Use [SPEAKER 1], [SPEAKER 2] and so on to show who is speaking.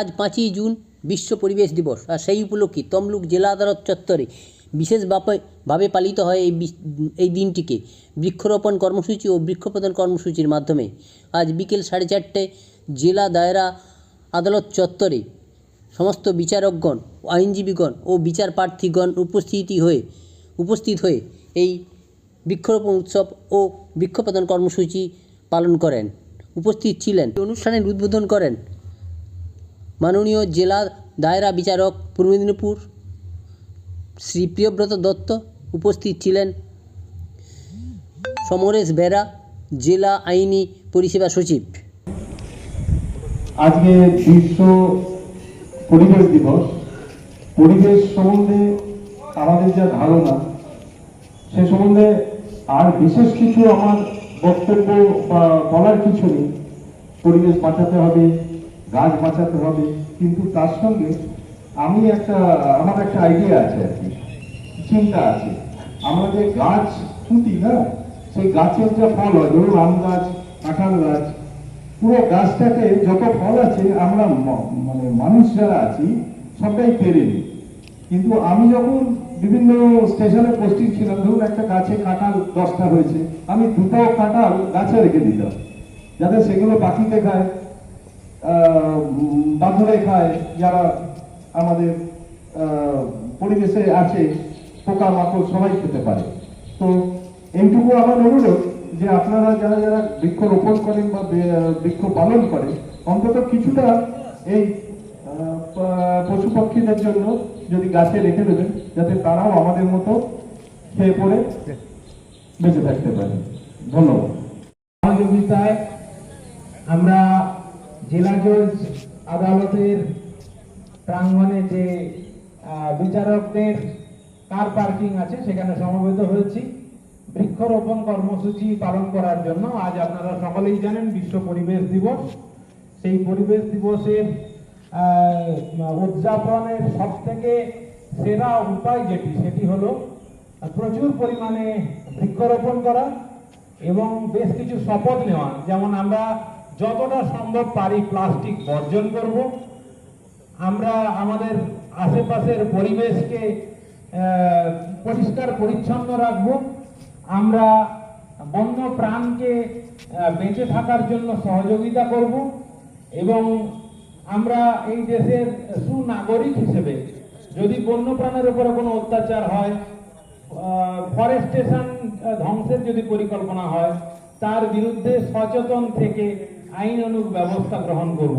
[SPEAKER 1] আজ 5ই জুন বিশ্ব পরিবেশ দিবস, আর সেই উপলক্ষে তমলুক জেলা আদালত চত্বরে বিশেষভাবে পালিত হয় এই দিনটিকে বৃক্ষরোপণ কর্মসূচি ও বৃক্ষপ্রদান কর্মসূচির মাধ্যমে। আজ বিকেল 4:30টায় জেলা দায়রা আদালত চত্বরে সমস্ত বিচারকগণ, আইনজীবীগণ ও বিচার প্রার্থীগণ উপস্থিত হয়ে এই বৃক্ষরোপণ উৎসব ও বৃক্ষপ্রদান কর্মসূচি পালন করেন। উপস্থিত ছিলেন। অনুষ্ঠানের উদ্বোধন করেন মাননীয় জেলা দায়রা বিচারক পূর্ব মেদিনীপুর শ্রী প্রিয়ব্রত দত্ত। উপস্থিত ছিলেন সমরেশ বেরা, জেলা আইনি পরিষেবা সচিব।
[SPEAKER 2] আজকে বিশ্ব পরিবেশ দিবস। পরিবেশ সম্বন্ধে আমাদের যা ধারণা, সে সম্বন্ধে আর বিশেষ কিছু আমার বক্তব্য বা বলার কিছু নেই। পরিবেশ বাঁচাতে হবে, গাছ বাঁচাতে হবে, কিন্তু তার সঙ্গে আমার একটা আইডিয়া আছে, আর কি চিন্তা আছে। আমরা যে গাছ পুঁতি না, সেই গাছের যে ফল হয়, ধরুন আম গাছ, কাঁঠাল গাছ, পুরো গাছটাকে যত ফল আছে আমরা মানুষ যারা আছি সবটাই পেরে নিই। কিন্তু আমি যখন বিভিন্ন স্টেশনে পোস্টিং ছিলাম, ধরুন একটা গাছে কাঁঠাল 10টা হয়েছে, আমি 2টো কাঁঠাল গাছে রেখে দিতাম, যাতে সেগুলো পাখিতে খায়, বাঁদরে খায়, যারা আমাদের পরিবেশে আছে, পোকামাকড় সবাই খেতে পারে। তো এইটুকু আমার অনুরোধ যে আপনারা যারা যারা বৃক্ষ রোপণ করেন বা বৃক্ষ পালন করেন, অন্তত কিছুটা এই পশু পক্ষীদের জন্য যদি গাছে রেখে দেবেন, যাতে তারাও আমাদের মতো খেয়ে পড়ে বেঁচে থাকতে পারে। ধন্যবাদ।
[SPEAKER 3] সহযোগিতায় আমরা জেলা জজ আদালতের প্রাঙ্গণে যে বিচারকদের কার পার্কিং আছে সেখানে সমবেত হয়েছি বৃক্ষরোপণ কর্মসূচি পালন করার জন্য। আজ আপনারা সকলেই জানেন বিশ্ব পরিবেশ দিবস। সেই পরিবেশ দিবসের উদযাপনের সব থেকে সেরা উপায় সেটি হলো প্রচুর পরিমাণে বৃক্ষরোপণ করা এবং বেশ কিছু শপথ নেওয়া। যেমন আমরা যতটা সম্ভব পারি প্লাস্টিক বর্জন করব, আমরা আমাদের আশেপাশের পরিবেশকে পরিষ্কার পরিচ্ছন্ন রাখব, আমরা বন্য প্রাণকে বেঁচে থাকার জন্য সহযোগিতা করব এবং আমরা এই দেশের সুনাগরিক হিসেবে যদি বন্য প্রাণের উপরে কোনো অত্যাচার হয়, ফরেস্টেশন ধ্বংসের যদি পরিকল্পনা হয়, তার বিরুদ্ধে সচেতন থেকে আইনানুগ ব্যবস্থা গ্রহণ করব।